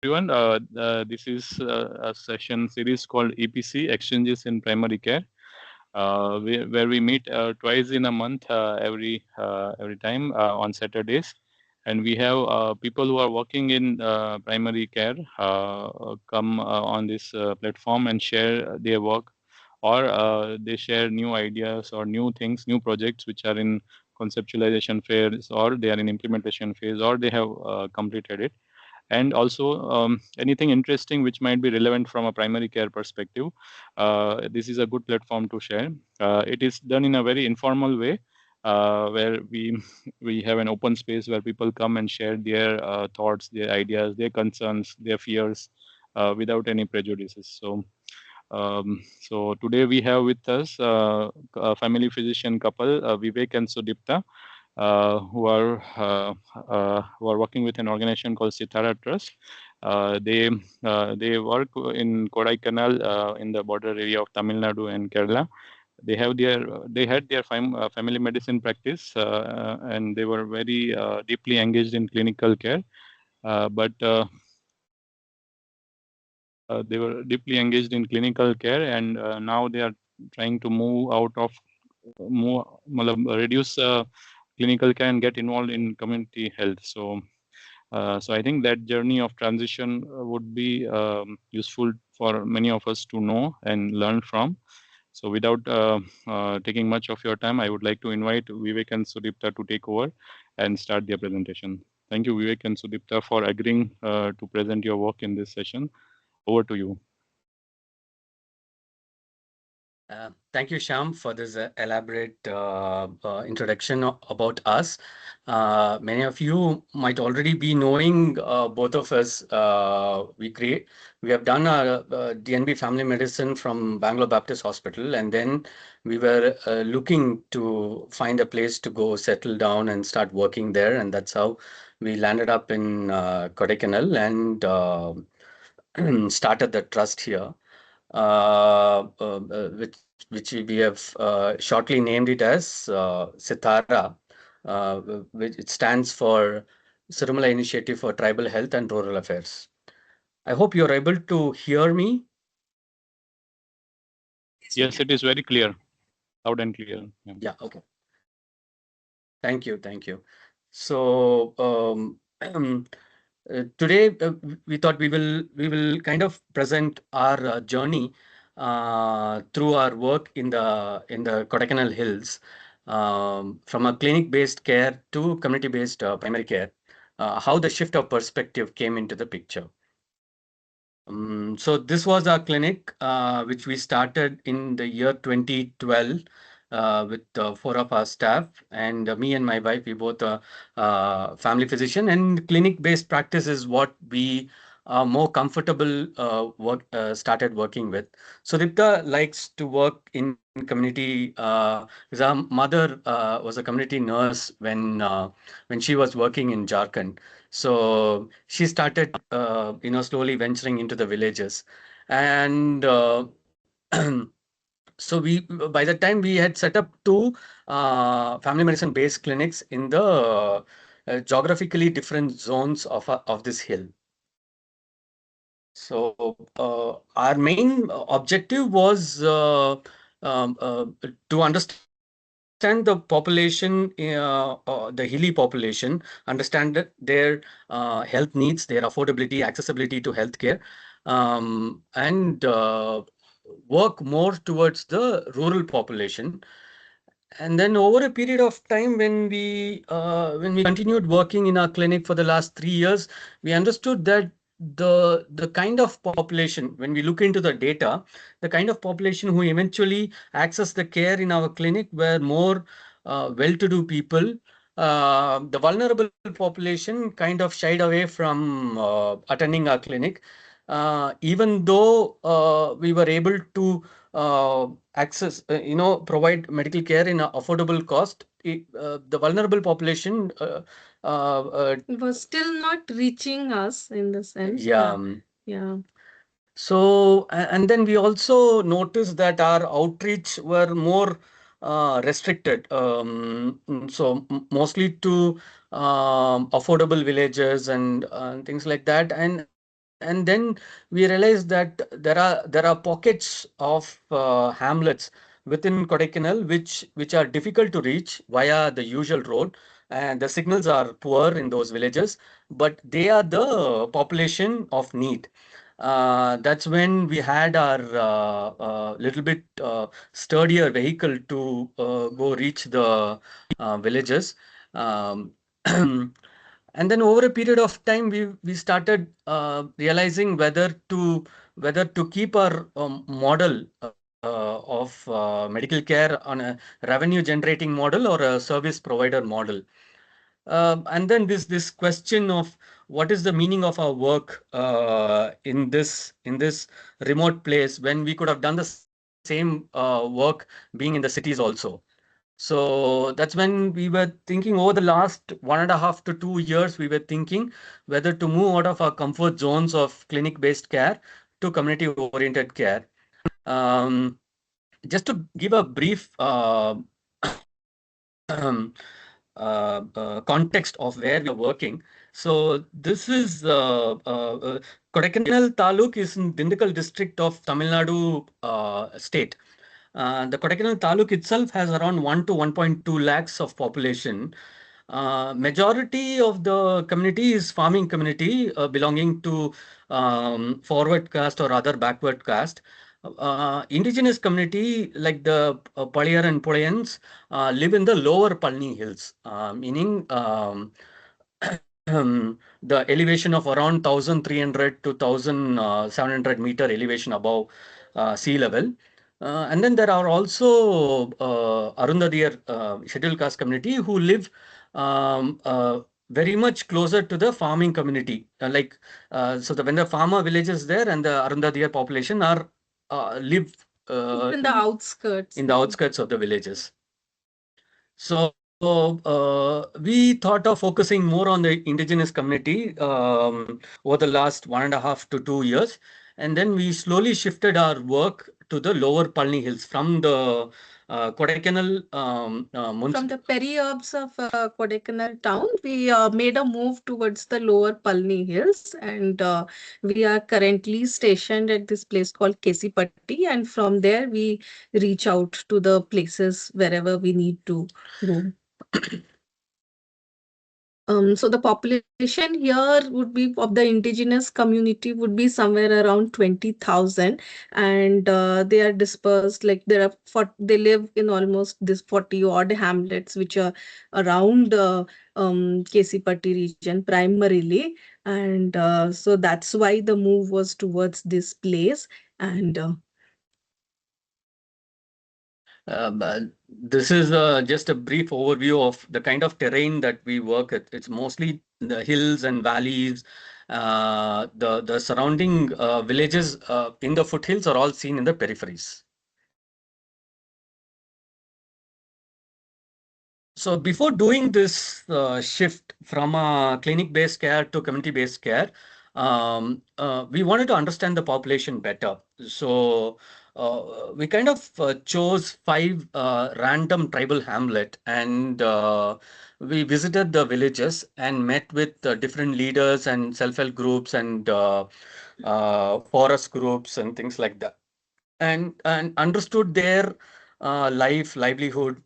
everyone. This is a session series called EPC Exchanges in Primary Care, where we meet twice in a month, every time on Saturdays, and we have people who are working in primary care come on this platform and share their work, or they share new ideas or new things, new projects which are in conceptualization phase, or they are in implementation phase, or they have completed it, and also anything interesting which might be relevant from a primary care perspective. This is a good platform to share. It is done in a very informal way, where we have an open space where people come and share their thoughts, their ideas, their concerns, their fears, without any prejudices. So today we have with us a family physician couple, Vivek and Sudipta, who are working with an organization called Sitara Trust. They work in Kodaikanal, in the border area of Tamil Nadu and Kerala. They had their family medicine practice, and they were very deeply engaged in clinical care. But They were deeply engaged in clinical care, and now they are trying to reduce clinical care and get involved in community health. So I think that journey of transition would be useful for many of us to know and learn from. So without taking much of your time, I would like to invite Vivek and Sudipta to take over and start their presentation. Thank you, Vivek and Sudipta, for agreeing to present your work in this session. Over to you. Thank you, Shyam, for this elaborate introduction about us. Many of you might already be knowing both of us. We have done our DNB family medicine from Bangalore Baptist Hospital, and then we were looking to find a place to go settle down and start working there, and that's how we landed up in Kodaikanal and started the trust here. Which we have shortly named it as Sitara, which it stands for Sirumala Initiative for Tribal Health and Rural Affairs. I hope you're able to hear me. Yes, it is very clear, loud and clear. Yeah, okay. Thank you. So today we thought we will kind of present our journey through our work in the Kodaikanal Hills, from a clinic-based care to community-based primary care, how the shift of perspective came into the picture. So this was our clinic, which we started in the year 2012 with 4 of our staff, and me and my wife, we both are family physician, and clinic-based practice is what we are more comfortable started working with. So Sudipta likes to work in community. His mother was a community nurse when she was working in Jharkhand. So she started, slowly venturing into the villages, and so by the time we had set up 2 family medicine based clinics in the geographically different zones of this hill. So our main objective was to understand the population, the hilly population, understand their health needs, their affordability, accessibility to healthcare, and work more towards the rural population. And then over a period of time, when we continued working in our clinic for the last 3 years, we understood that the kind of population, when we look into the data, the kind of population who eventually access the care in our clinic were more well-to-do people. The vulnerable population kind of shied away from attending our clinic, even though we were able to provide medical care in an affordable cost. The vulnerable population It was still not reaching us in the sense. yeah. Yeah. So, and then we also noticed that our outreach were more restricted. So mostly to affordable villages and things like that. And And then we realized that there are pockets of hamlets within Kodaikanal which are difficult to reach via the usual road, and the signals are poor in those villages, but they are the population of need. That's when we had our little bit sturdier vehicle to go reach the villages. Um, and then over a period of time, we started realizing whether to keep our model of medical care on a revenue generating model or a service provider model. And then this question of what is the meaning of our work in this remote place when we could have done the same work being in the cities also. So that's when we were thinking over the last 1.5 to 2 years, we were thinking whether to move out of our comfort zones of clinic-based care to community-oriented care. Um, just to give a brief context of where we are working. So this is Kodaikanal Taluk is in Dindigul district of Tamil Nadu state. The Kodaikanal Taluk itself has around 1 to 1.2 lakhs of population. Majority of the community is farming community belonging to forward caste or other backward caste. Indigenous community like the Paliyar and Pulayans live in the lower Palni hills, meaning the elevation of around 1,300 to 1,700 meter elevation above sea level. And then there are also Arundadiyar scheduled caste community who live very much closer to the farming community. When the farmer villages there and the Arundadiyar population are live in the outskirts. in the outskirts of the villages. So we thought of focusing more on the indigenous community over the last 1.5 to 2 years. And then we slowly shifted our work to the lower Palni Hills from the Kodaikanal From the peri-urbs of Kodaikanal town, we made a move towards the lower Palni Hills, and we are currently stationed at this place called Kesipatti, and from there we reach out to the places wherever we need to go. So the population here would be of the indigenous community would be somewhere around 20,000, and they are dispersed like they live in almost this 40 odd hamlets which are around Kesipatti region primarily, and so that's why the move was towards this place. And this is just a brief overview of the kind of terrain that we work at. It's mostly the hills and valleys. The surrounding villages in the foothills are all seen in the peripheries. So before doing this shift from clinic-based care to community-based care, we wanted to understand the population better. So we kind of chose 5 random tribal hamlet, and we visited the villages and met with different leaders and self-help groups and forest groups and things like that, and understood their livelihood.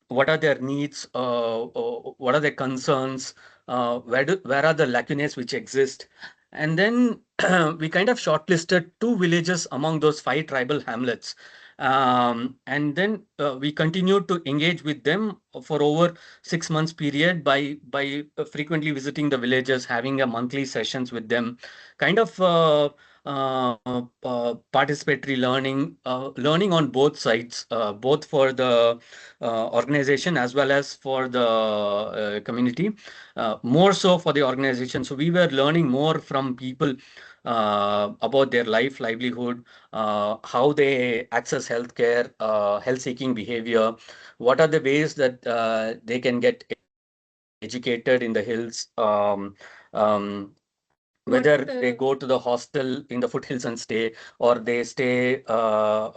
What are their needs, what are their concerns, where are the lacunae which exist. And then we kind of shortlisted 2 villages among those 5 tribal hamlets. And then we continued to engage with them for over 6 months period by frequently visiting the villages, having a monthly sessions with them, kind of participatory learning on both sides, both for the organization as well as for the community, more so for the organization. So we were learning more from people about their livelihood, how they access healthcare, health-seeking behavior, what are the ways that they can get educated in the hills. Um, whether they go to the hostel in the foothills and stay, or they stay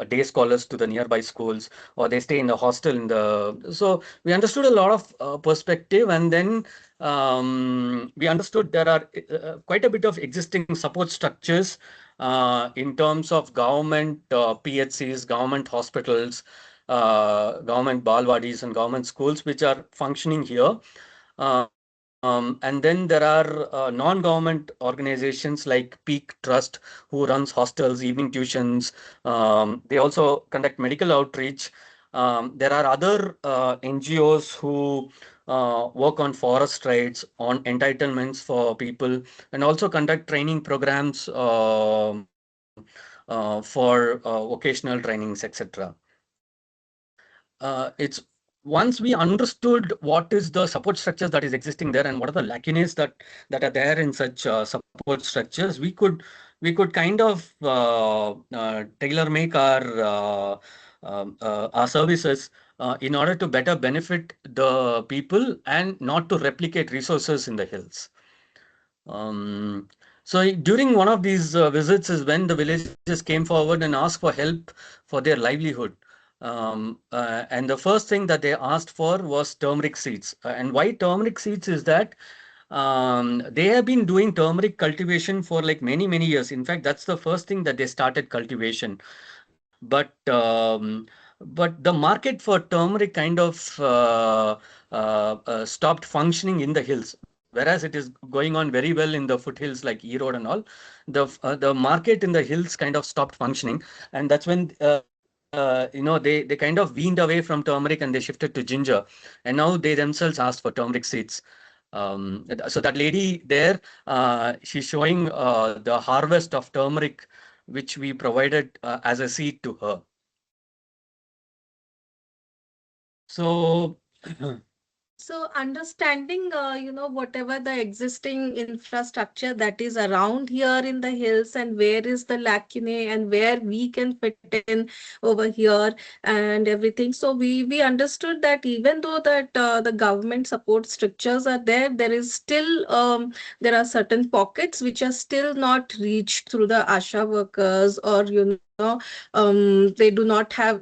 day scholars to the nearby schools, or they stay in the hostel in the. So we understood a lot of perspective, and then we understood there are quite a bit of existing support structures in terms of government PHCs, government hospitals, government balwadis, and government schools, which are functioning here. And then there are non-government organizations like Peak Trust, who runs hostels, evening tuitions. They also conduct medical outreach. There are other NGOs who work on forest rights, on entitlements for people, and also conduct training programs for vocational trainings, etc. It's once we understood what is the support structures that is existing there and what are the lacunae that are there in such support structures, we could kind of tailor make our services in order to better benefit the people and not to replicate resources in the hills. So during one of these visits is when the villagers came forward and asked for help for their livelihood. And the first thing that they asked for was turmeric seeds. And why turmeric seeds is that they have been doing turmeric cultivation for like many, many years. In fact, that's the first thing that they started cultivation. But the market for turmeric kind of stopped functioning in the hills, whereas it is going on very well in the foothills like Erode and all. The market in the hills kind of stopped functioning, and that's when they kind of weaned away from turmeric and they shifted to ginger, and now they themselves asked for turmeric seeds. So that lady there, she's showing the harvest of turmeric, which we provided as a seed to her. So So understanding, whatever the existing infrastructure that is around here in the hills and where is the lacunae and where we can fit in over here and everything. So we understood that even though that the government support structures are there, there is still there are certain pockets which are still not reached through the ASHA workers, or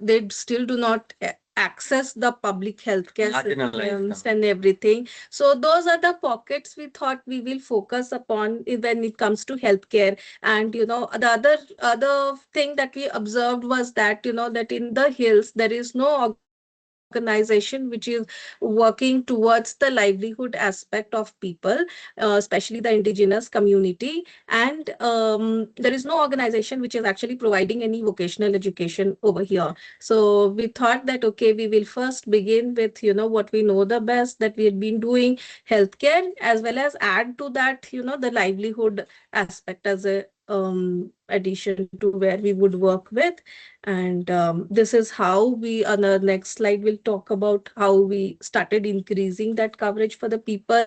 they still do not access the public healthcare systems and everything. So those are the pockets we thought we will focus upon when it comes to healthcare. And the other thing that we observed was that that in the hills there is no organization which is working towards the livelihood aspect of people, especially the indigenous community. And there is no organization which is actually providing any vocational education over here. So we thought that, okay, we will first begin with, what we know the best, that we had been doing healthcare, as well as add to that, the livelihood aspect as a addition to where we would work with. And this is how we, on the next slide, will talk about how we started increasing that coverage for the people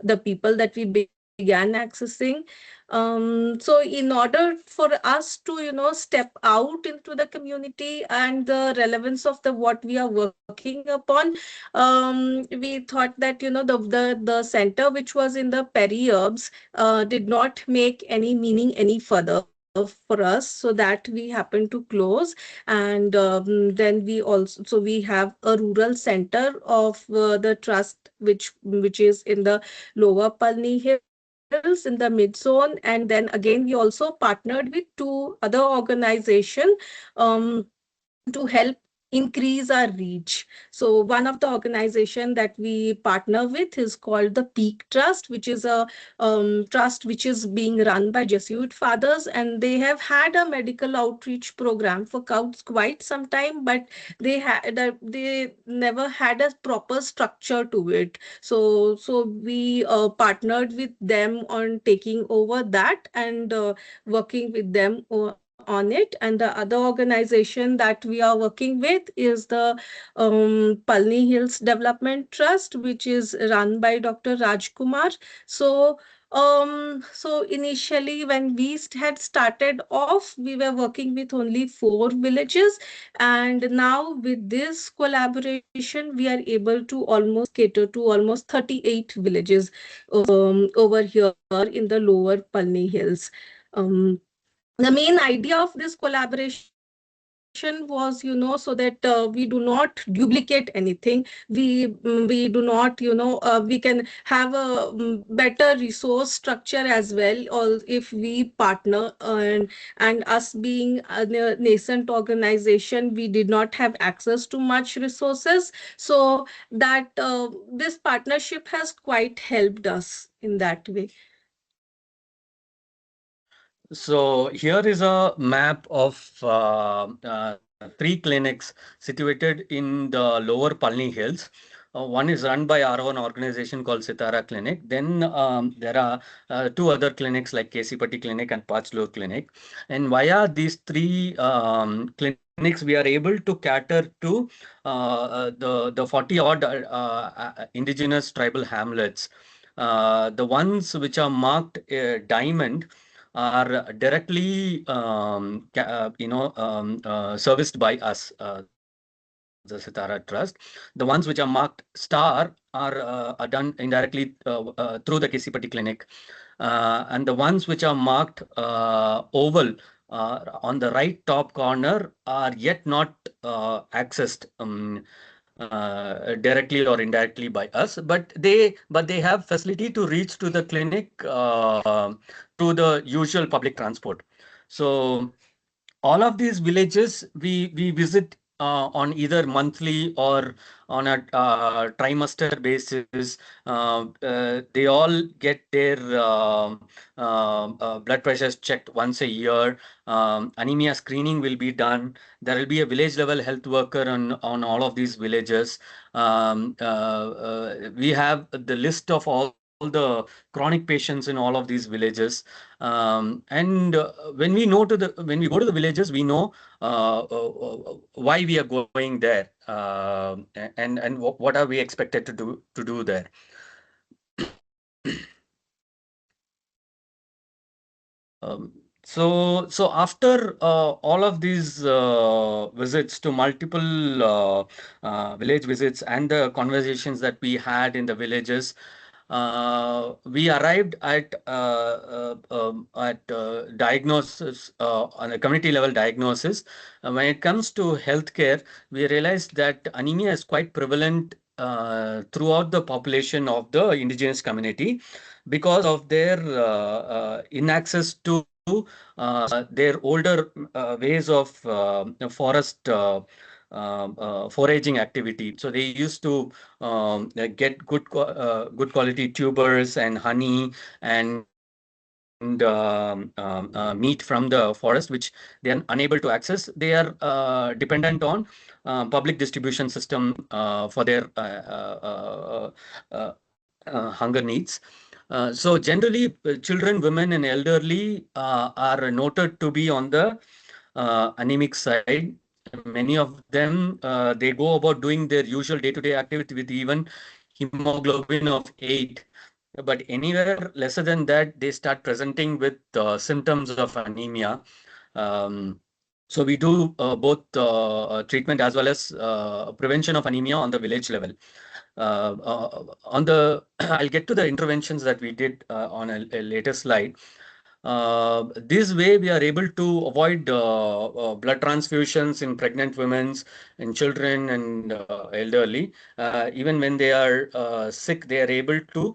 that we began accessing. So in order for us to, step out into the community and the relevance of the what we are working upon, we thought that, the center which was in the peri-urbs did not make any meaning any further for us, so that we happened to close. And then we have a rural center of the trust, which is in the lower Palni Hills in the mid zone. And then again, we also partnered with two other organizations um, to help increase our reach. So one of the organization that we partner with is called the Peak Trust, which is a trust which is being run by Jesuit fathers, and they have had a medical outreach program for quite some time, but they never had a proper structure to it. So we partnered with them on taking over that and working with them on it. And the other organization that we are working with is the Palni Hills Development Trust, which is run by Dr. Rajkumar. So So initially, when we had started off, we were working with only 4 villages, and now with this collaboration, we are able to almost cater to almost 38 villages over here in the lower Palni Hills. Um, the main idea of this collaboration was, so that we do not duplicate anything. We do not, we can have a better resource structure as well, or if we partner, and us being a nascent organization, we did not have access to much resources. So that this partnership has quite helped us in that way. So here is a map of three clinics situated in the lower Palni Hills. One is run by our own organization called Sitara Clinic. Then there are two other clinics like Kesipatti Clinic and Pachlur Clinic. And via these three clinics, we are able to cater to the 40 odd indigenous tribal hamlets. The ones which are marked diamond are directly serviced by us, the Sitara Trust. The ones which are marked star are done indirectly through the Kesipati Clinic, and the ones which are marked oval on the right top corner are yet not accessed directly or indirectly by us, but they have facility to reach to the clinic through the usual public transport. So all of these villages we visit on either monthly or on a trimester basis. They all get their blood pressures checked once a year. Anemia screening will be done. There will be a village level health worker on all of these villages. We have the list of all the chronic patients in all of these villages. And when we know to the when we go to the villages, we know why we are going there, and what are we expected to do there. So after all of these visits to multiple village visits and the conversations that we had in the villages, we arrived at diagnosis on a community level diagnosis. When it comes to healthcare, we realized that anemia is quite prevalent throughout the population of the indigenous community because of their inaccess to their older ways of forest foraging activity. So they used to get good quality tubers and honey and meat from the forest, which they are unable to access. They are dependent on public distribution system for their hunger needs. So generally, children, women, and elderly are noted to be on the anemic side. Many of them they go about doing their usual day-to-day activity with even hemoglobin of 8. But anywhere lesser than that, they start presenting with symptoms of anemia. Um, so we do both treatment as well as prevention of anemia on the village level. On the, I'll get to the interventions that we did on a later slide. This way, we are able to avoid blood transfusions in pregnant women, in children, and elderly. Even when they are sick, they are able to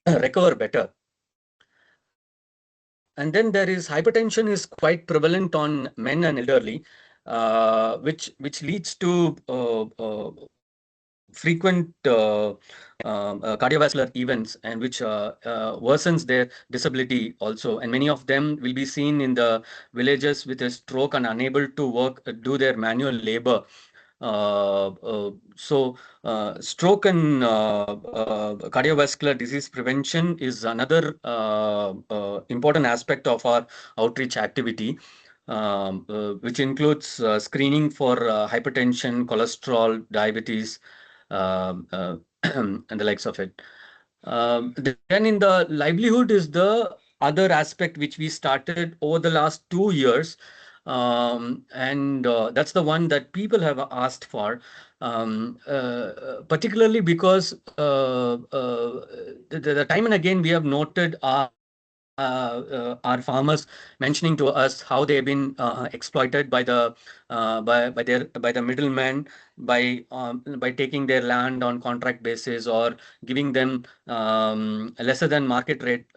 recover better. And then there is hypertension is quite prevalent on men and elderly, which leads to frequent cardiovascular events, and which worsens their disability also. And many of them will be seen in the villages with a stroke and unable to work, do their manual labor. So stroke and cardiovascular disease prevention is another important aspect of our outreach activity, which includes screening for hypertension, cholesterol, diabetes, and the likes of it. Then in the livelihood is the other aspect which we started over the last 2 years. And that's the one that people have asked for, particularly because the time and again we have noted our farmers mentioning to us how they've been exploited by the middleman by taking their land on contract basis or giving them lesser than market rate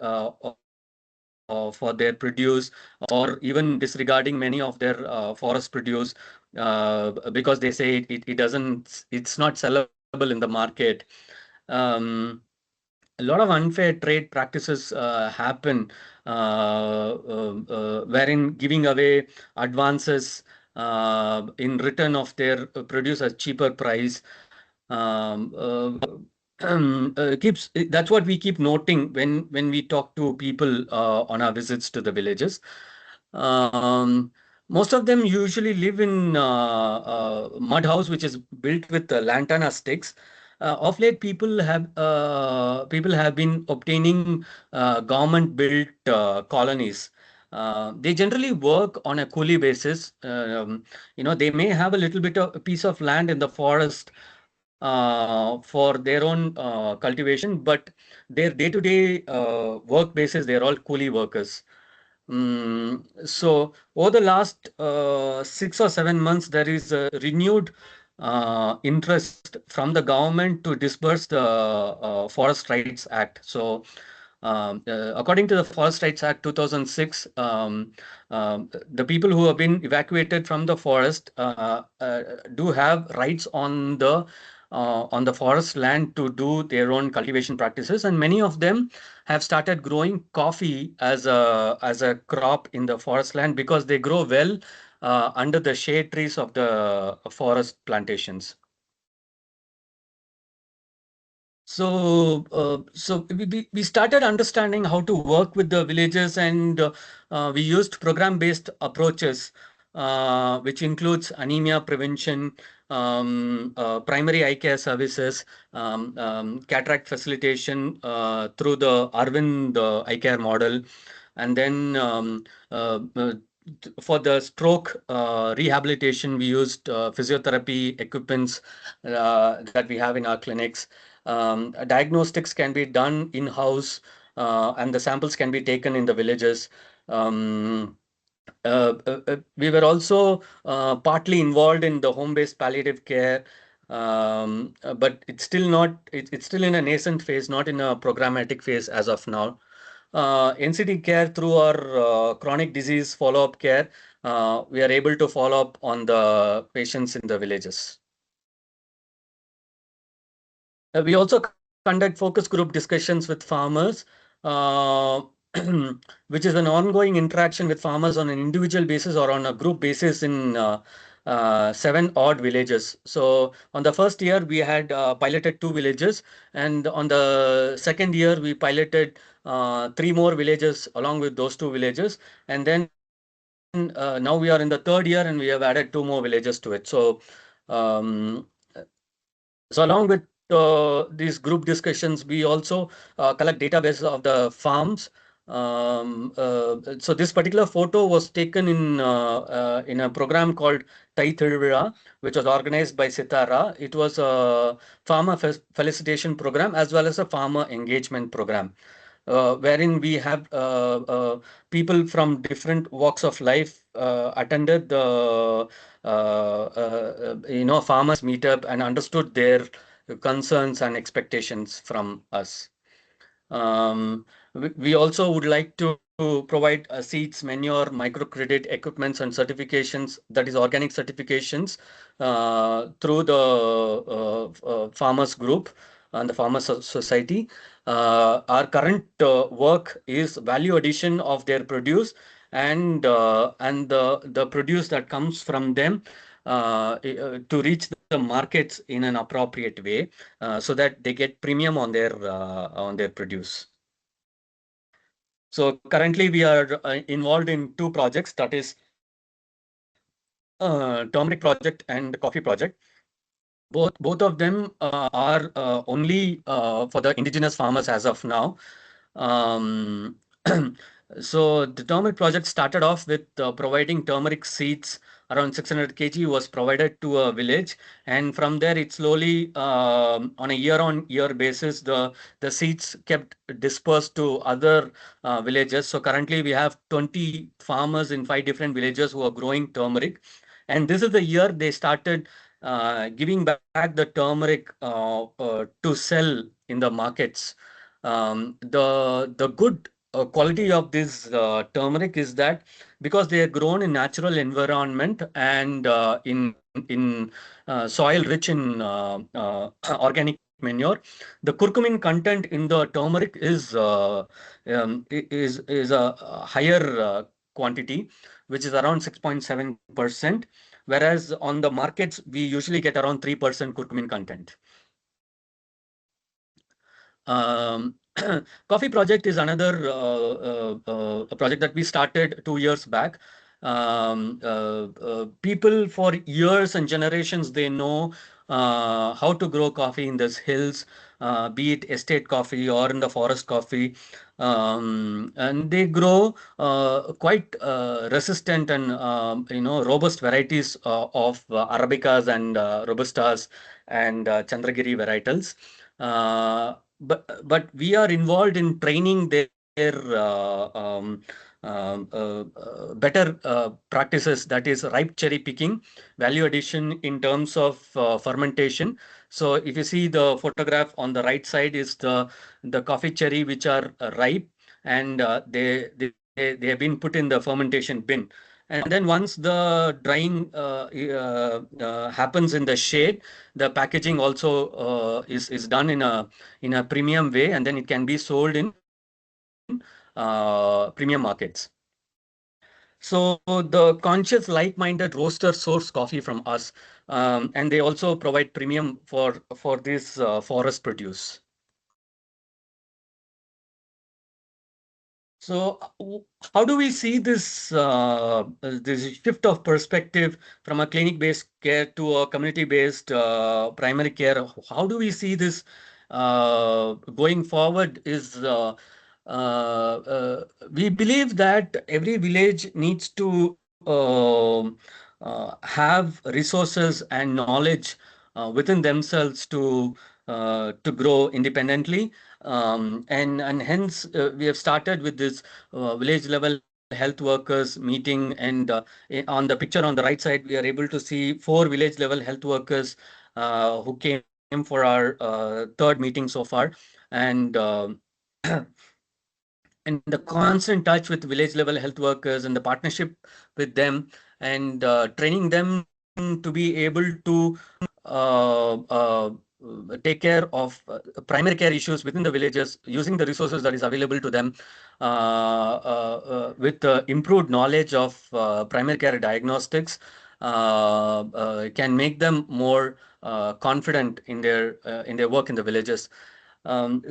for their produce, or even disregarding many of their forest produce because they say it's not sellable in the market. Um, a lot of unfair trade practices happen, wherein giving away advances in return of their produce at cheaper price. Um, keeps That's what we keep noting when we talk to people on our visits to the villages. Um, Most of them usually live in mud house, which is built with lantana sticks. Of late, people have been obtaining government-built colonies. They generally work on a coolie basis. They may have a little bit of a piece of land in the forest for their own cultivation, but their day-to-day work basis, they're all coolie workers. So over the last 6 or 7 months, there is a renewed interest from the government to disburse the Forest Rights Act. So, according to the Forest Rights Act 2006, the people who have been evacuated from the forest do have rights on the forest land to do their own cultivation practices, and many of them have started growing coffee as a crop in the forest land because they grow well under the shade trees of the forest plantations. So we started understanding how to work with the villages, and we used program-based approaches, which includes anemia prevention, primary eye care services, cataract facilitation through the Arvind eye care model, and then for the stroke rehabilitation, we used physiotherapy equipments that we have in our clinics. Diagnostics can be done in-house, and the samples can be taken in the villages. Um, we were also partly involved in the home-based palliative care, but it's still in a nascent phase, not in a programmatic phase as of now. NCD care through our chronic disease follow-up care, we are able to follow up on the patients in the villages. We also conduct focus group discussions with farmers, uh, which is an ongoing interaction with farmers on an individual basis or on a group basis in 7 odd villages. So on the first year, we had piloted 2 villages, and on the second year, we piloted 3 more villages along with those 2 villages. And then now we are in the third year, and we have added 2 more villages to it. Um, so along with these group discussions, we also collect databases of the farms. So this particular photo was taken in a program called Tai Thiruvira, which was organized by Sitara. It was a farmer felicitation program as well as a farmer engagement program, wherein we have people from different walks of life attended the farmers meetup and understood their concerns and expectations from us. We also would like to provide seeds, manure, microcredit, equipments, and certifications, that is organic certifications, through the farmers group and the farmers society. Our current work is value addition of their produce, and the produce that comes from them to reach the markets in an appropriate way, so that they get premium on their produce. So currently we are involved in 2 projects, that is turmeric project and coffee project. both of them are only for the indigenous farmers as of now. Um, so the turmeric project started off with providing turmeric seeds. Around 600 kg was provided to a village, and from there it slowly, on a year-on-year basis, the seeds kept dispersed to other villages. So currently we have 20 farmers in 5 different villages who are growing turmeric, and this is the year they started giving back the turmeric to sell in the markets. The good quality of this turmeric is that because they are grown in natural environment and in soil rich in organic manure, the curcumin content in the turmeric is a higher quantity, which is around 6.7%, whereas on the markets we usually get around 3% curcumin content. Um, Coffee project is another project that we started 2 years back. People for years and generations, they know how to grow coffee in these hills, be it estate coffee or in the forest coffee. And they grow quite resistant and robust varieties of Arabicas and Robustas and Chandragiri varietals. But we are involved in training their better practices, that is ripe cherry picking, value addition in terms of fermentation. So if you see the photograph on the right side is the coffee cherry which are ripe, and they have been put in the fermentation bin. And then once the drying happens in the shade, the packaging also is done in a premium way, and then it can be sold in premium markets. So the conscious, like-minded roasters source coffee from us, and they also provide premium for this forest produce. So, how do we see this shift of perspective from a clinic-based care to a community-based primary care? How do we see this going forward? We believe that every village needs to have resources and knowledge within themselves to grow independently. And hence we have started with this village level health workers meeting, and on the picture on the right side we are able to see 4 village level health workers who came for our third meeting so far, and and the constant touch with village level health workers and the partnership with them, and training them to be able to uh, uh, take care of primary care issues within the villages using the resources that is available to them, with improved knowledge of primary care diagnostics, can make them more confident in their work in the villages.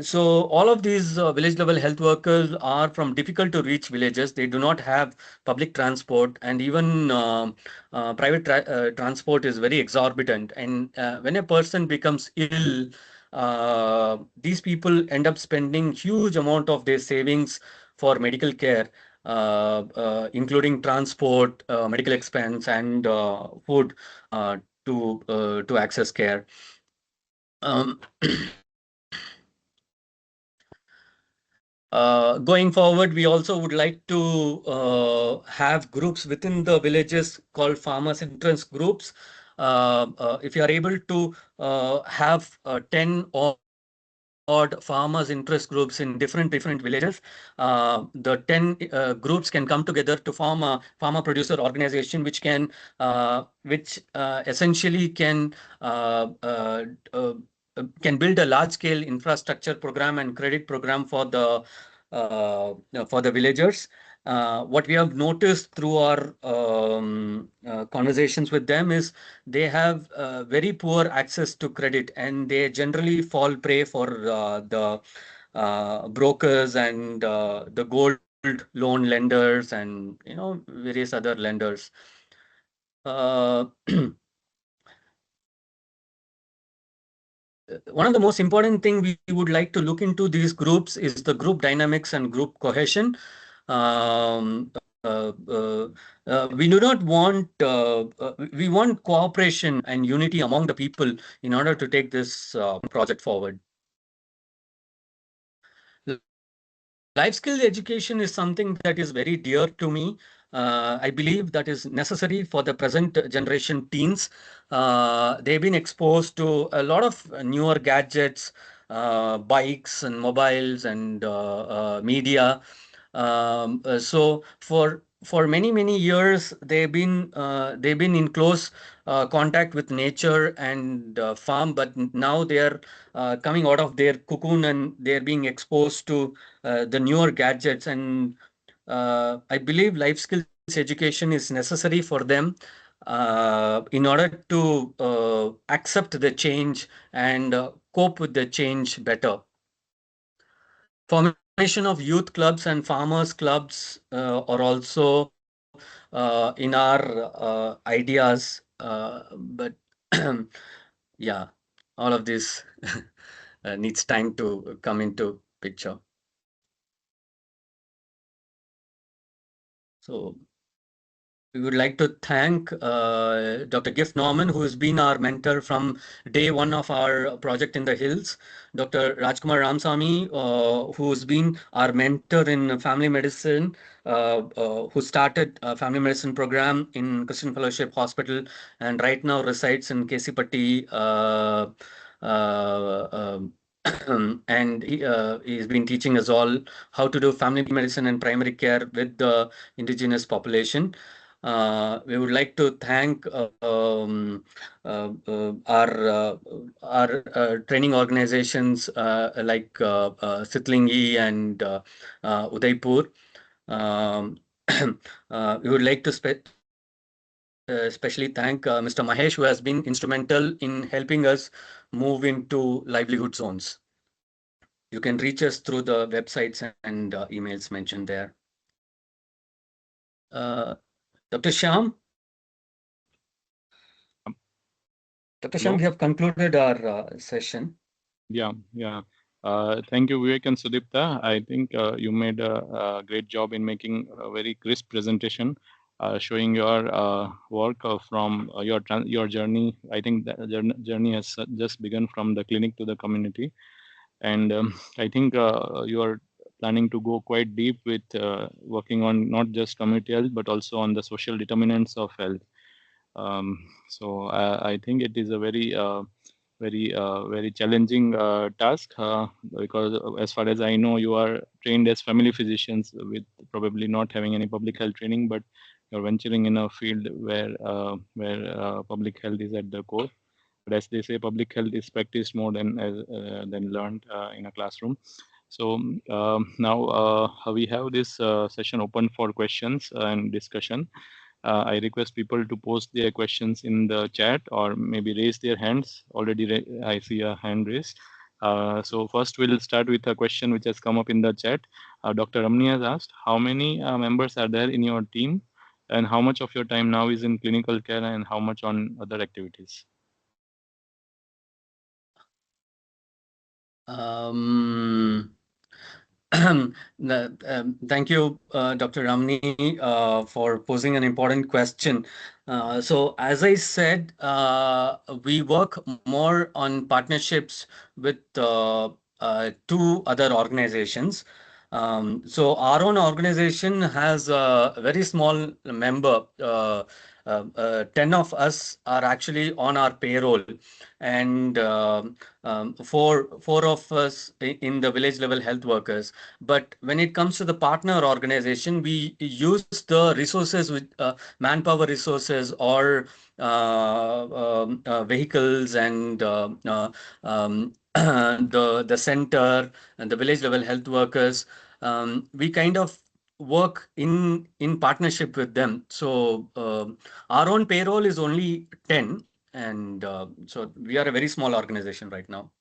So all of these village level health workers are from difficult to reach villages. They do not have public transport, and even private transport is very exorbitant. And when a person becomes ill, these people end up spending huge amount of their savings for medical care, including transport, medical expense, and food uh, to access care. Um, Going forward, we also would like to have groups within the villages called farmers interest groups. If you are able to have 10 odd farmers interest groups in different villages, the 10 groups can come together to form a farmer producer organization, which essentially uh, uh, uh, can build a large scale infrastructure program and credit program for the villagers. What we have noticed through our conversations with them is they have very poor access to credit, and they generally fall prey for the brokers and the gold loan lenders, and various other lenders. Uh, one of the most important thing we would like to look into these groups is the group dynamics and group cohesion. Um, we do not want we want cooperation and unity among the people in order to take this project forward. Life skill education is something that is very dear to me. I believe that is necessary for the present generation teens. They've been exposed to a lot of newer gadgets, bikes and mobiles and media. So for many years they've been in close contact with nature and farm, but now they are coming out of their cocoon and they're being exposed to the newer gadgets. And I believe life skills education is necessary for them in order to accept the change and cope with the change better. Formation of youth clubs and farmers clubs are also in our ideas, but yeah, all of this needs time to come into picture. So we would like to thank Dr. Gift Norman, who has been our mentor from day one of our project in the hills. Dr. Rajkumar Ramsamy, who's been our mentor in family medicine, who started a family medicine program in Christian Fellowship Hospital and right now resides in Kesipatti. And he's been teaching us all how to do family medicine and primary care with the indigenous population. We would like to thank our training organizations like Sitlingi and Udaipur. We would like to especially thank Mr. Mahesh, who has been instrumental in helping us move into livelihood zones. You can reach us through the websites and emails mentioned there. Dr. Shyam? Dr. Shyam, Hello? we have concluded our session. Yeah. Thank you, Vivek and Sudipta. I think you made a great job in making a very crisp presentation, showing your work from your journey. I think the journey has just begun from the clinic to the community, and I think you are planning to go quite deep with working on not just community health but also on the social determinants of health. So I think it is a very challenging task because as far as I know, you are trained as family physicians with probably not having any public health training, but you're venturing in a field where public health is at the core. But as they say, public health is practiced more than learned in a classroom. So now we have this session open for questions and discussion. I request people to post their questions in the chat or maybe raise their hands. Already I see a hand raised. So first we'll start with a question which has come up in the chat. Dr. Ramni has asked, how many members are there in your team and how much of your time now is in clinical care and how much on other activities? Thank you, Dr. Ramni, for posing an important question. So, as I said, we work more on partnerships with two other organizations. So, our own organization has a very small member. 10 of us are actually on our payroll, and four of us in the village level health workers. But when it comes to the partner organization, we use the resources with manpower resources or vehicles and the center and the village level health workers. We kind of work in partnership with them. So our own payroll is only 10, and so we are a very small organization right now.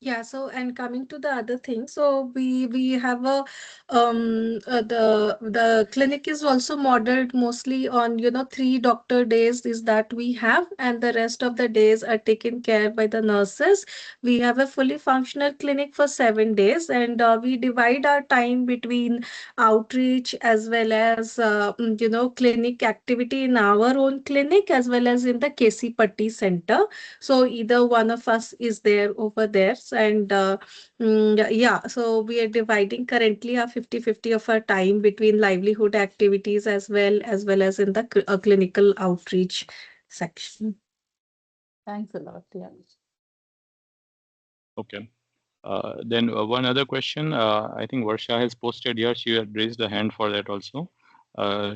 Yeah, so and coming to the other thing, so we have a the clinic is also modeled mostly on, you know, 3 doctor days is that we have, and the rest of the days are taken care by the nurses. We have a fully functional clinic for 7 days, and we divide our time between outreach as well as you know, clinic activity in our own clinic as well as in the KC Patti center. So either one of us is there over there. And yeah, so we are dividing currently our 50-50 of our time between livelihood activities as well as in the clinical outreach section. Thanks a lot. Yeah. Okay. Then one other question. I think Varsha has posted here. She had raised a hand for that also.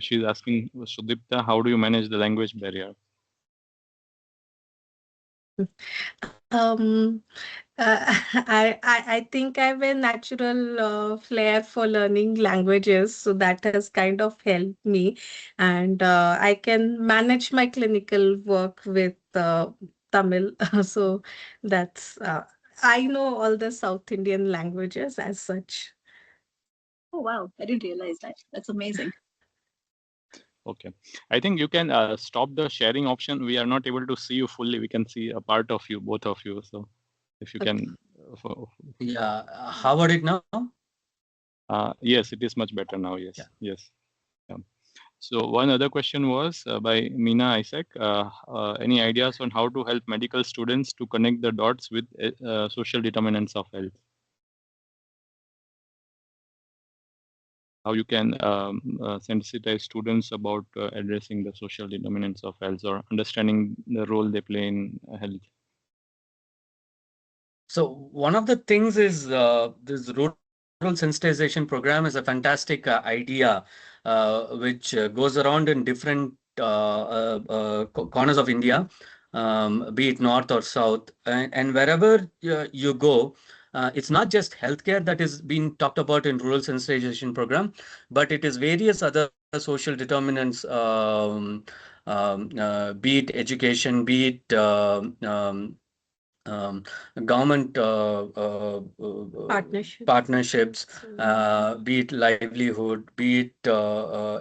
She's asking Sudipta, how do you manage the language barrier? Um, I think I have a natural flair for learning languages, so that has kind of helped me, and I can manage my clinical work with Tamil. So that's I know all the South Indian languages as such. Oh, wow. I didn't realize that. That's amazing. Okay. I think you can stop the sharing option. We are not able to see you fully. We can see a part of you, both of you. So if you Okay. can. Yeah. How about it now? Yes, it is much better now. Yes. Yeah. Yes. Yeah. So one other question was by Meena Isaac. Any ideas on how to help medical students to connect the dots with social determinants of health? How you can sensitize students about addressing the social determinants of health or understanding the role they play in health? So one of the things is this rural sensitization program is a fantastic idea, which goes around in different corners of India, be it north or south, and wherever you go. It's not just healthcare that is being talked about in rural sensitization program, but it is various other social determinants, be it education, be it um, government partnerships, be it livelihood, be it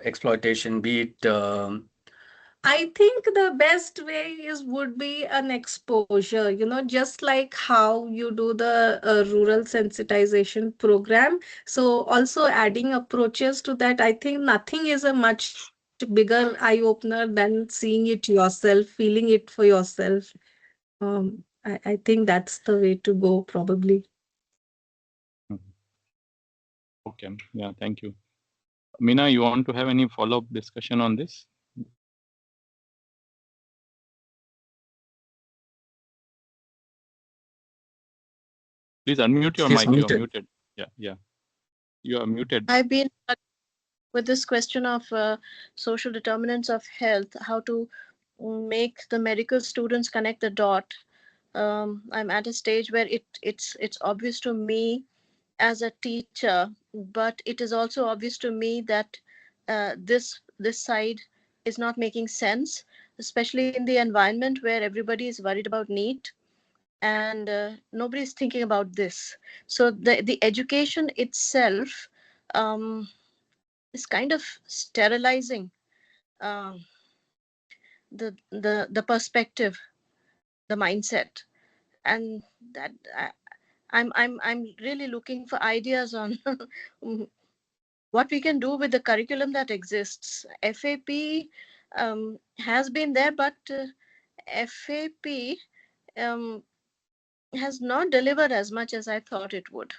exploitation, be it I think the best way is would be an exposure, you know, just like how you do the rural sensitization program. So also adding approaches to that, I think nothing is a much bigger eye opener than seeing it yourself, feeling it for yourself. I think that's the way to go, probably. Okay. Yeah. Thank you. Meena, you want to have any follow-up discussion on this? Please unmute your she's mic. You are muted. muted. Yeah. Yeah. You are muted. I've been with this question of social determinants of health, how to make the medical students connect the dot. I'm at a stage where it's obvious to me as a teacher, but it is also obvious to me that this side is not making sense, especially in the environment where everybody is worried about NEET and nobody is thinking about this. So the education itself is kind of sterilizing um, the perspective, the mindset, and that I'm really looking for ideas on what we can do with the curriculum that exists. FAP has been there, but FAP um, has not delivered as much as I thought it would.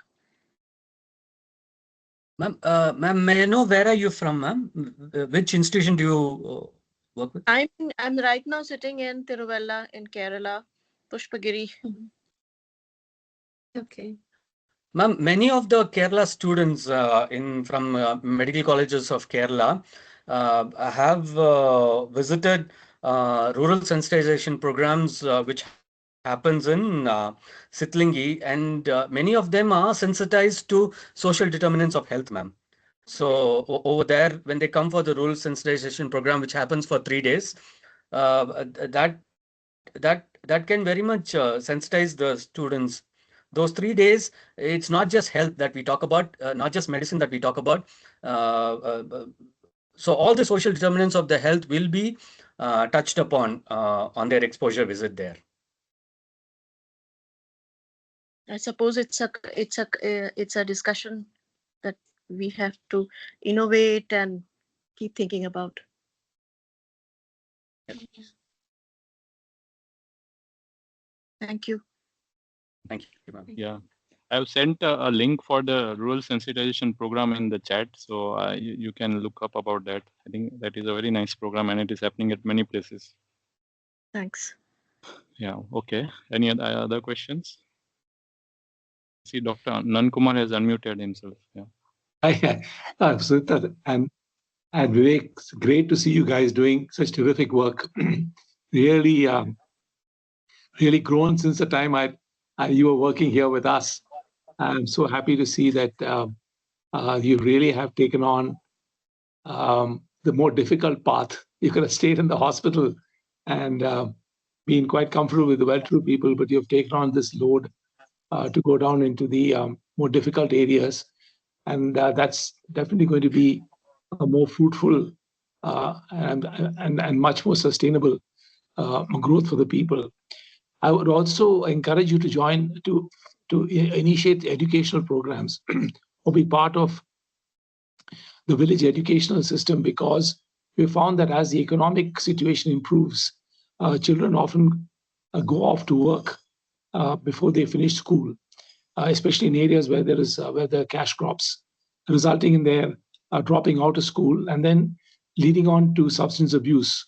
Ma'am, may I know where are you from, ma'am? Which institution do you work with? I'm right now sitting in Tiruvalla in Kerala, Pushpagiri. Okay. Ma'am, many of the Kerala students in from medical colleges of Kerala have visited rural sensitization programs, which happens in Sitlingi, and many of them are sensitized to social determinants of health, ma'am. So over there, when they come for the rural sensitization program, which happens for 3 days, that can very much sensitize the students those 3 days, it's not just health that we talk about, not just medicine that we talk about. So all the social determinants of the health will be touched upon on their exposure visit there. I suppose it's a discussion that we have to innovate and keep thinking about. Thank you. Thank you, ma'am. Yeah. I've sent a link for the rural sensitization program in the chat, so you can look up about that. I think that is a very nice program, and it is happening at many places. Thanks. Yeah. Okay. Any other questions? See, Dr. Nankumar has unmuted himself. Yeah. Hi, Sudipta and Vivek. It's great to see you guys doing such terrific work. really, really grown since the time you were working here with us. I'm so happy to see that you really have taken on the more difficult path. You could have stayed in the hospital and been quite comfortable with the well-to-do people, but you've taken on this load to go down into the more difficult areas. And that's definitely going to be a more fruitful and much more sustainable growth for the people. I would also encourage you to join to initiate educational programs or be part of the village educational system, because we found that as the economic situation improves, children often go off to work before they finish school, especially in areas where there are cash crops, resulting in their dropping out of school and then leading on to substance abuse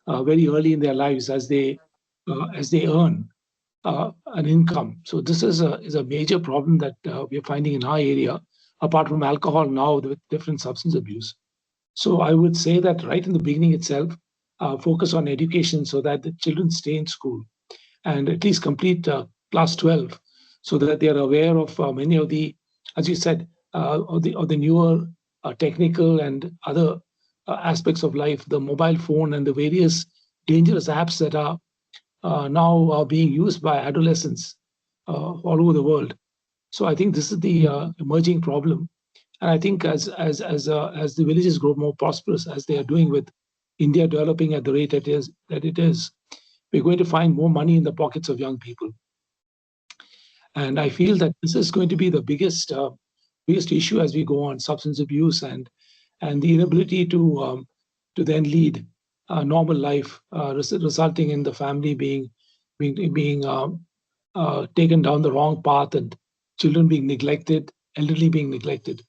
very early in their lives as they earn an income. So this is a major problem that we are finding in our area, apart from alcohol now with different substance abuse. So I would say that right in the beginning itself, focus on education so that the children stay in school and at least complete class 12, so that they are aware of many of the, as you said, of the newer technical and other aspects of life, the mobile phone and the various dangerous apps that are now being used by adolescents all over the world. So I think this is the emerging problem, and I think as the villages grow more prosperous, as they are doing with India developing at the rate it is, we're going to find more money in the pockets of young people. And I feel that this is going to be the biggest issue as we go on: substance abuse and the inability to then lead a normal life, resulting in the family being taken down the wrong path and children being neglected, elderly being neglected.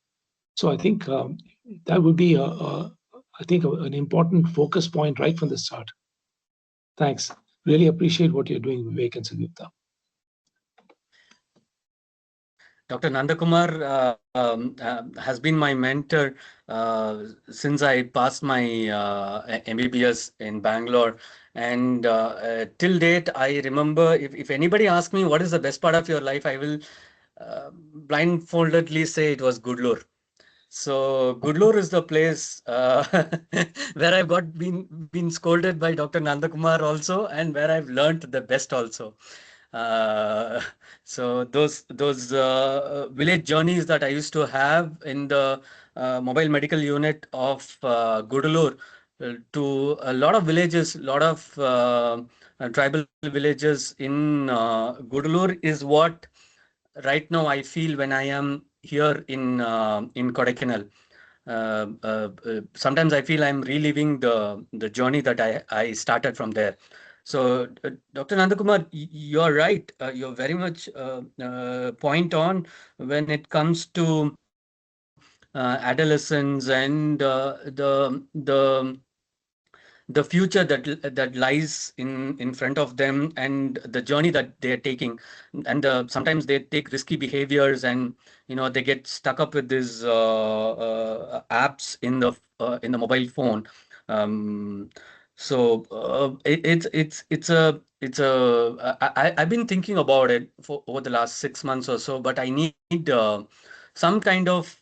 So I think that would be an important focus point right from the start. Thanks. Really appreciate what you're doing, Vivek and Sudipta. Dr. Nandakumar has been my mentor since I passed my MBBS in Bangalore. And till date, I remember if anybody asks me what is the best part of your life, I will blindfoldedly say it was Gudlur. So Gudlur is the place where I've been scolded by Dr. Nandakumar also, and where I've learned the best also. So those village journeys that I used to have in the mobile medical unit of Gudalur to a lot of villages, lot of tribal villages in Gudalur is what right now I feel when I am here in Kodaikanal. Sometimes I feel I'm reliving the journey that I started from there. So, Dr. Nandakumar, you're right. You're very much point on when it comes to adolescence and the future that lies in front of them and the journey that they're taking. And sometimes they take risky behaviors, and they get stuck up with these apps in the mobile phone. So I've been thinking about it for over the last 6 months or so, but I need some kind of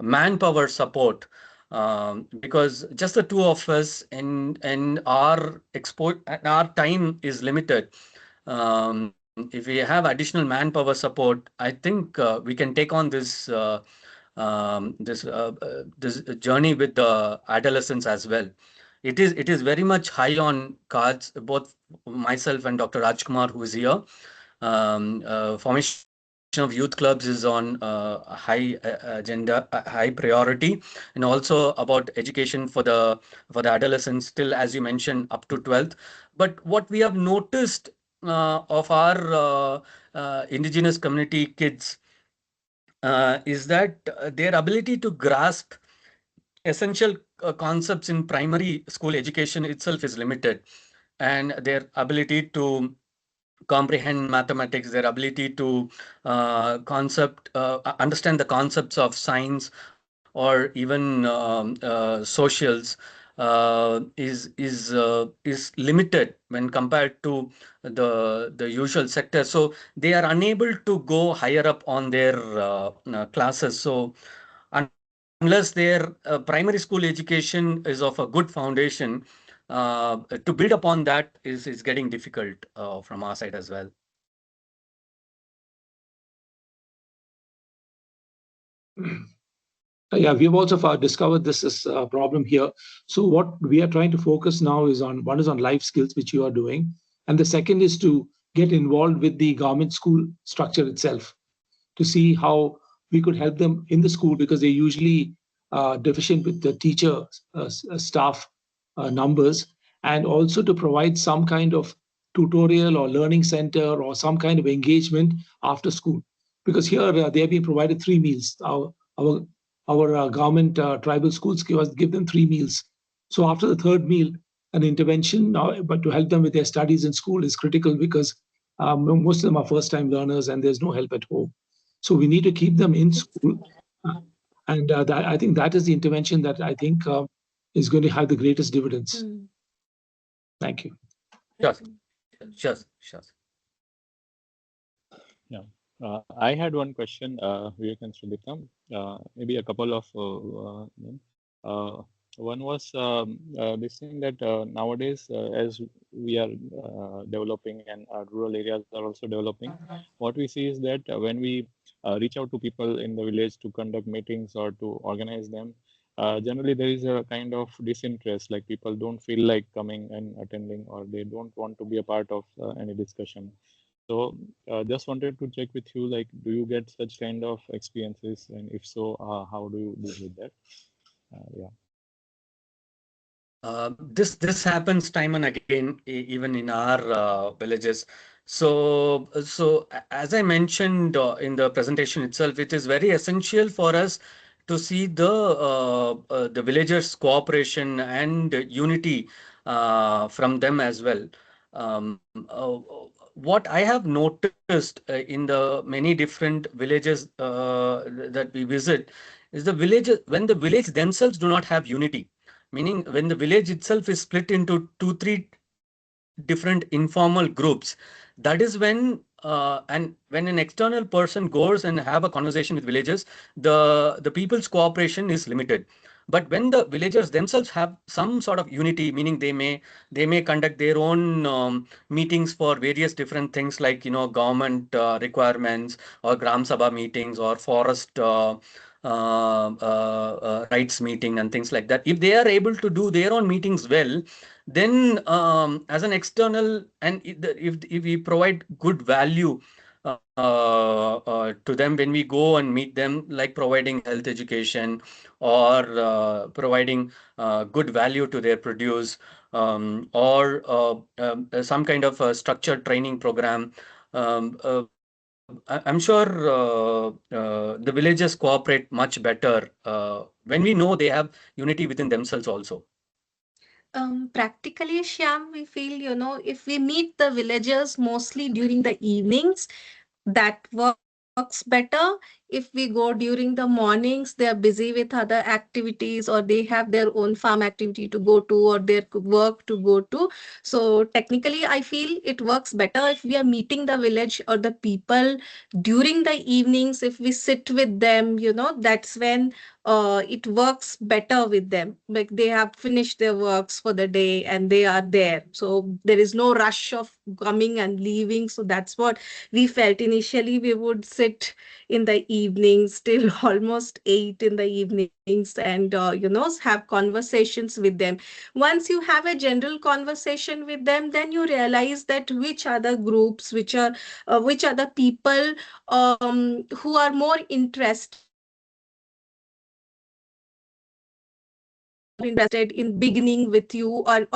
manpower support, because just the two of us and our time is limited. If we have additional manpower support, I think we can take on this journey with the adolescents as well. It is very much high on cards. Both myself and Dr. Rajkumar, who is here, formation of youth clubs is on a high agenda, a high priority, and also about education for the adolescents till, as you mentioned, up to 12th. But what we have noticed of our indigenous community kids is that their ability to grasp essential concepts in primary school education itself is limited, and their ability to comprehend mathematics, their ability to understand the concepts of science or even socials is limited when compared to the usual sector. So they are unable to go higher up on their classes. So unless their primary school education is of a good foundation, to build upon that is getting difficult from our side as well. Yeah, we've also discovered this is a problem here. So what we are trying to focus now is on, one is on life skills, which you are doing, and the second is to get involved with the government school structure itself to see how we could help them in the school, because they're usually deficient with the teacher staff numbers, and also to provide some kind of tutorial or learning center or some kind of engagement after school. Because here they are being provided 3 meals. Our government tribal schools give them 3 meals. So after the third meal, an intervention, but to help them with their studies in school is critical, because most of them are first-time learners and there's no help at home. So we need to keep them in school. And I think that is the intervention that I think is going to have the greatest dividends. Thank you. Yes. Yeah. I had one question, Vivek and Sudipta. Maybe a couple of them. One was this thing that nowadays, as we are developing and our rural areas are also developing, what we see is that when we reach out to people in the village to conduct meetings or to organize them, generally there is a kind of disinterest, like people don't feel like coming and attending, or they don't want to be a part of any discussion. So just wanted to check with you, like, do you get such kind of experiences? And if so, how do you deal with that? Yeah. This happens time and again, even in our villages. So as I mentioned in the presentation itself, it is very essential for us to see the villagers' cooperation and unity from them as well. What I have noticed in the many different villages that we visit is when the village themselves do not have unity, meaning when the village itself is split into 2-3 different informal groups, that is when an external person goes and have a conversation with villagers, the people's cooperation is limited. But when the villagers themselves have some sort of unity, meaning they may conduct their own meetings for various different things, like government requirements, or gram sabha meetings, or forest rights meeting and things like that. If they are able to do their own meetings well, then as an external, and if we provide good value to them when we go and meet them, like providing health education, or providing good value to their produce, or some kind of a structured training program, I'm sure the villagers cooperate much better when we know they have unity within themselves also. Practically, Shyam, we feel, if we meet the villagers mostly during the evenings, that works better. if we go during the mornings, they are busy with other activities, or they have their own farm activity to go to, or their work to go to. So technically, I feel it works better if we are meeting the village or the people during the evenings. If we sit with them, that's when it works better with them. Like they have finished their works for the day and they are there. So there is no rush of coming and leaving. So that's what we felt. Initially, we would sit in the evenings till almost 8 in the evenings, and have conversations with them. Once you have a general conversation with them, then you realize that which other groups, which other people who are more interested in beginning with you, or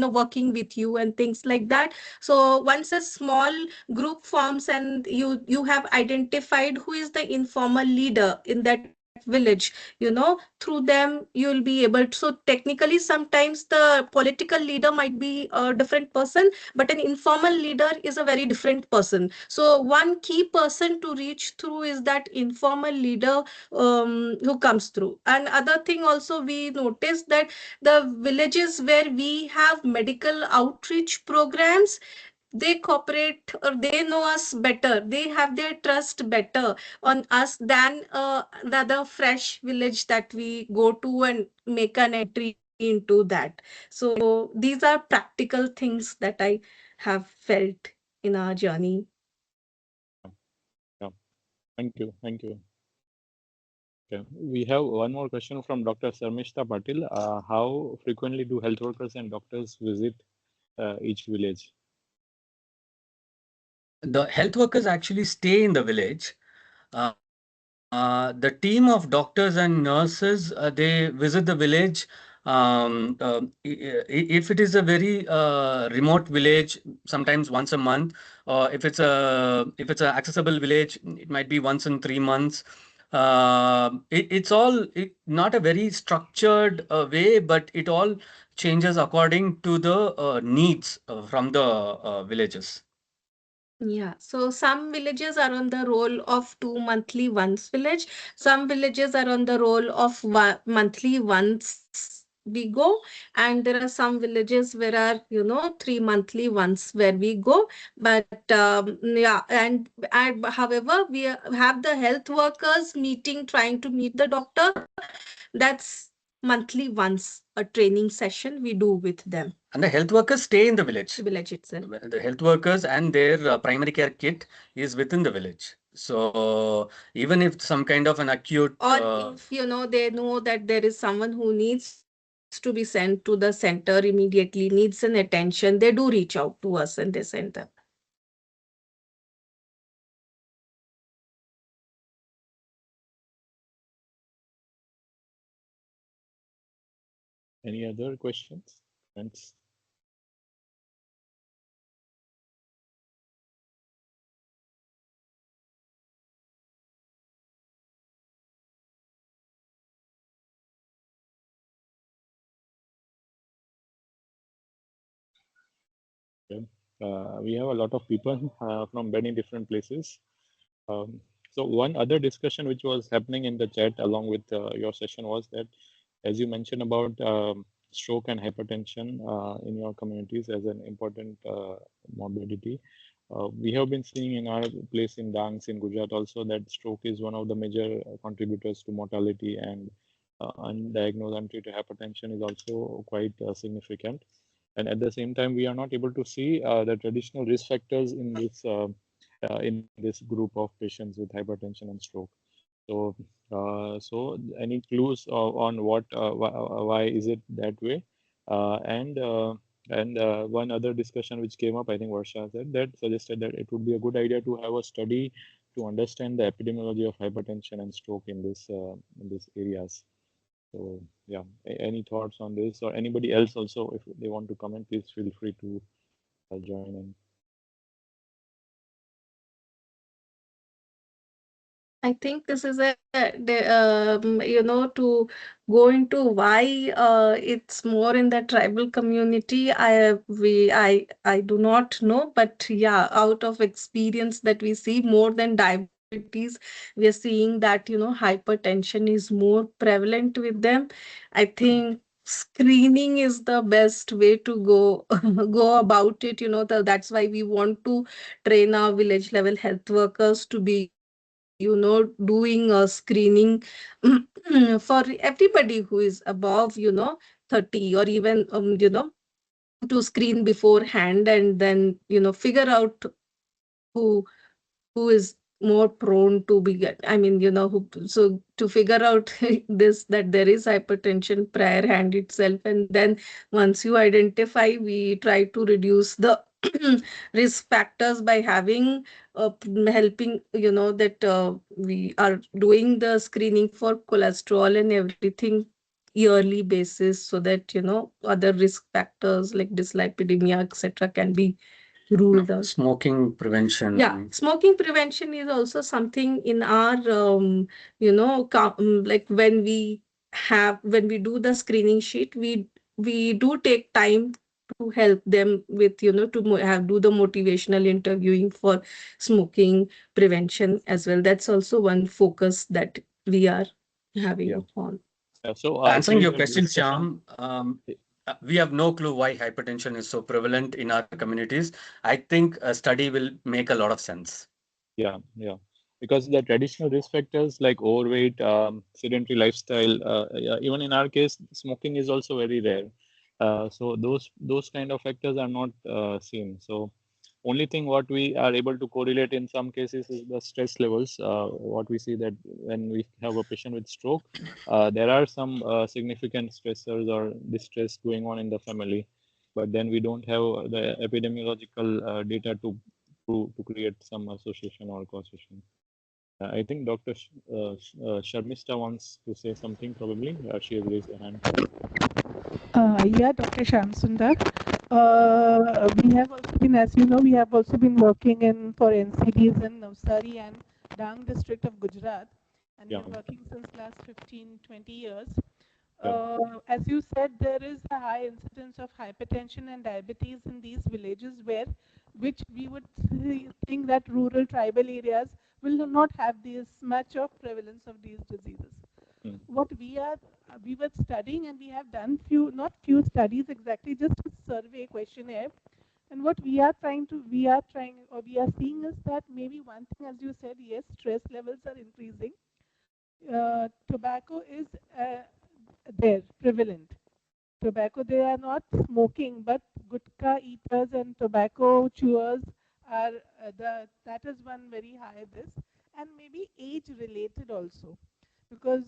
working with you and things like that. So once a small group forms and you have identified who is the informal leader in that village, through them you'll be able to. So technically sometimes the political leader might be a different person, but an informal leader is a very different person. So one key person to reach through is that informal leader who comes through. And other thing also, we noticed that the villages where we have medical outreach programs, they cooperate, or they know us better, they have their trust better on us than the other fresh village that we go to and make an entry into that. So these are practical things that I have felt in our journey. Yeah. Thank you. Thank you. Okay. We have one more question from Dr. Sarmishta Patil. How frequently do health workers and doctors visit each village? The health workers actually stay in the village. The team of doctors and nurses, they visit the village. If it is a very remote village, sometimes once a month, or if it's a accessible village, it might be once in 3 months. It's not a very structured way, but it all changes according to the needs from the villages. Yeah, so some villages are on the roll of 2 monthly once village. Some villages are on the roll of monthly once we go, and there are some villages where are 3 monthly once where we go. But yeah, and however, we have the health workers meeting, trying to meet the doctor. That's monthly once a training session we do with them. And the health workers stay in the village. The village itself. The health workers and their primary care kit is within the village. So even if some kind of an acute, or if they know that there is someone who needs to be sent to the center immediately, needs an attention, they do reach out to us and they send them. Any other questions? Thanks. Okay. We have a lot of people from many different places. So one other discussion which was happening in the chat along with your session was that, as you mentioned about stroke and hypertension in your communities as an important morbidity, we have been seeing in our place in Dangs in Gujarat also that stroke is one of the major contributors to mortality, and undiagnosed untreated hypertension is also quite significant. And at the same time, we are not able to see the traditional risk factors in this group of patients with hypertension and stroke. So, so any clues on why is it that way? And one other discussion which came up, I think Varsha said, that suggested that it would be a good idea to have a study to understand the epidemiology of hypertension and stroke in these areas. So yeah, any thoughts on this, or anybody else also, if they want to comment, please feel free to join in. I think this is to go into why it's more in the tribal community. I do not know, but yeah, out of experience that we see, more than diabetes comorbidities, we are seeing that, hypertension is more prevalent with them. I think screening is the best way to go go about it. That's why we want to train our village level health workers to be, doing a screening for everybody who is above, 30, or even, to screen beforehand, and then, figure out who who is more prone to be get, I mean, so to figure out this, that there is hypertension prior hand itself, and then once you identify, we try to reduce the risk factors by having, helping, that we are doing the screening for cholesterol and everything yearly basis, so that, other risk factors like dyslipidemia, etc., can be ruled out. Smoking prevention. Yeah, smoking prevention is also something in our, like when we do the screening sheet, we do take time to help them with, to do the motivational interviewing for smoking prevention as well. That's also one focus that we are having on. So Answering actually your the question, discussion- Shyam, we have no clue why hypertension is so prevalent in our communities. I think a study will make a lot of sense. Yeah, because the traditional risk factors like overweight, sedentary lifestyle, yeah, even in our case, smoking is also very rare. So those kind of factors are not seen. So only thing what we are able to correlate in some cases is the stress levels. What we see that when we have a patient with stroke, there are some significant stressors or distress going on in the family, but then we don't have the epidemiological data to create some association or causation. I think Dr. Sharmista wants to say something probably. She has raised her hand. Yeah, Dr. Shamsundar. We have also been, as you know, we have also been working in for NCDs in Navsari and Dang district of Gujarat, and Yeah. we're working since last 15, 20 years. Yeah. As you said, there is a high incidence of hypertension and diabetes in these villages which we would think that rural tribal areas will not have this much of prevalence of these diseases. What we were studying, and we have done not few studies exactly, just a survey questionnaire. And what we are seeing is that maybe one thing, as you said, yes, stress levels are increasing. Tobacco is there, prevalent. Tobacco, they are not smoking, but gutka eaters and tobacco chewers are that is one very high this, and maybe age related also, because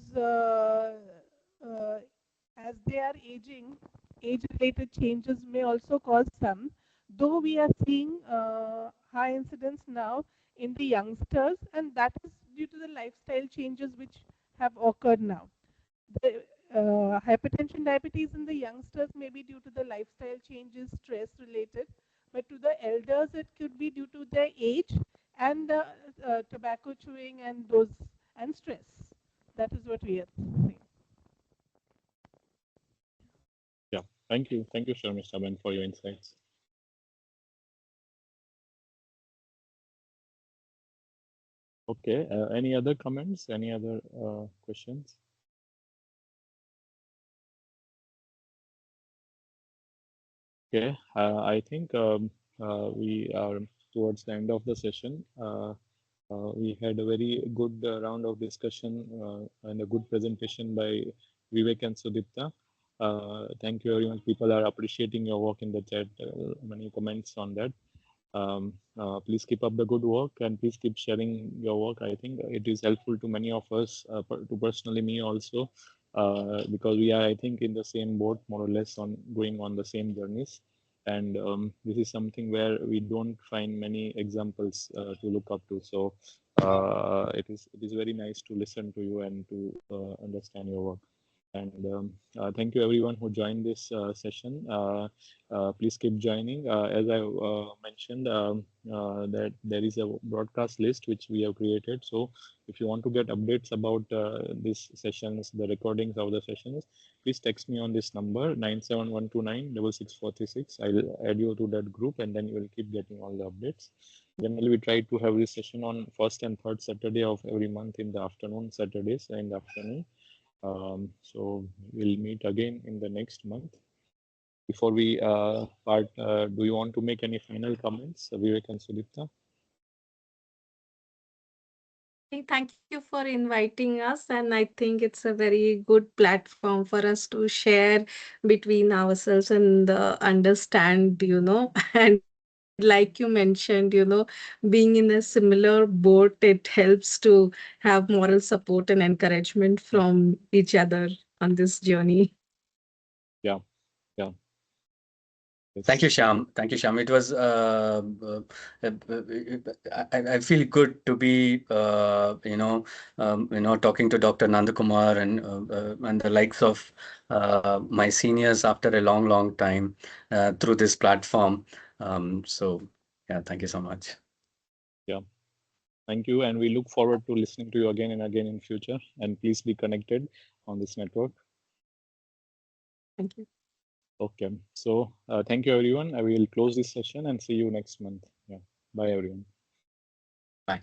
as they are aging, age related changes may also cause some, though we are seeing high incidence now in the youngsters, and that is due to the lifestyle changes which have occurred now. The hypertension, diabetes in the youngsters may be due to the lifestyle changes, stress related, but to the elders it could be due to their age and tobacco chewing and stress. That is what we are saying. Yeah, thank you, Sharmista Ben, for your insights. Okay, any other comments? Any other questions? Okay, I think we are towards the end of the session. We had a very good round of discussion and a good presentation by Vivek and Sudipta. Thank you, everyone. People are appreciating your work in the chat. Many comments on that. Please keep up the good work, and please keep sharing your work. I think it is helpful to many of us, to personally me also, because we are, I think, in the same boat, more or less, on going on the same journeys. And this is something where we don't find many examples to look up to. So it is very nice to listen to you and to understand your work. And thank you everyone who joined this session. Please keep joining. As I mentioned, that there is a broadcast list which we have created. So if you want to get updates about these sessions, the recordings of the sessions, please text me on this number 97129 66436. I'll add you to that group, and then you will keep getting all the updates. Generally, we try to have this session on first and third Saturday of every month in the afternoon, Saturdays in the afternoon. So we'll meet again in the next month. Before we part, do you want to make any final comments, Vivek and Sudipta? Thank you for inviting us, and I think it's a very good platform for us to share between ourselves and understand, and like you mentioned, being in a similar boat, it helps to have moral support and encouragement from each other on this journey. Yeah, yeah. Thank you, Shyam. Thank you, Shyam. It was, I feel good to be, talking to Dr. Nandakumar and the likes of my seniors after a long, long time through this platform. So, yeah, thank you so much. Yeah. Thank you. And we look forward to listening to you again and again in future. And please be connected on this network. Thank you. Okay. So thank you, everyone. I will close this session and see you next month. Yeah. Bye, everyone. Bye.